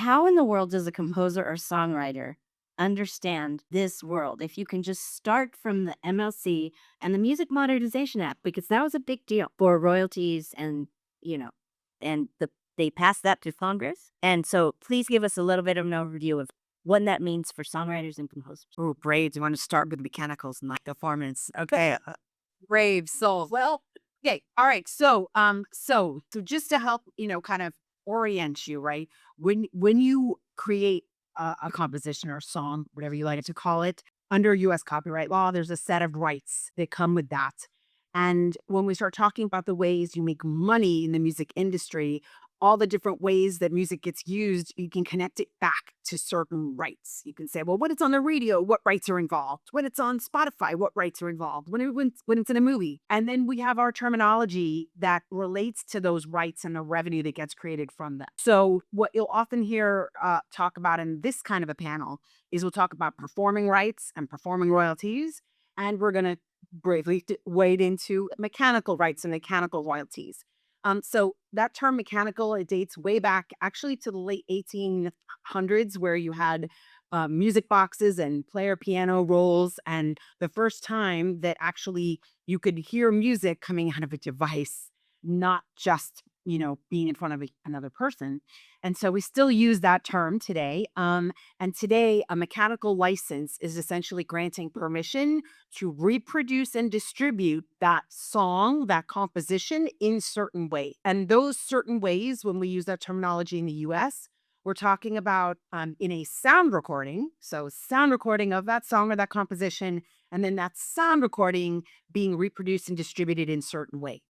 how in the world does a composer or songwriter understand this world? If you can just start from the MLC and the Music Modernization Act, because that was a big deal for royalties and, you know, and they passed that to Congress. And so please give us a little bit of an overview of what that means for songwriters and composers. Oh, great. You want to start with mechanicals and like performance. Okay. Brave soul. Well, okay. All right. So just to help, kind of orient you, right? When you create a composition or a song, whatever you like to call it, under US copyright law, there's a set of rights that come with that. And when we start talking about the ways you make money in the music industry, all the different ways that music gets used, you can connect it back to certain rights. You can say, well, when it's on the radio, what rights are involved? When it's on Spotify, what rights are involved? When it's in a movie. And then we have our terminology that relates to those rights and the revenue that gets created from them. So what you'll often hear talk about in this kind of a panel is we'll talk about performing rights and performing royalties. And we're going to bravely wade into mechanical rights and mechanical royalties. So that term mechanical, it dates way back actually to the late 1800s, where you had music boxes and player piano rolls. And the first time that actually you could hear music coming out of a device, not just, being in front of another person. And so we still use that term today. And today, a mechanical license is essentially granting permission to reproduce and distribute that song, that composition in certain ways. And those certain ways, when we use that terminology in the US, we're talking about in a sound recording. So, sound recording of that song or that composition, and then that sound recording being reproduced and distributed in certain ways.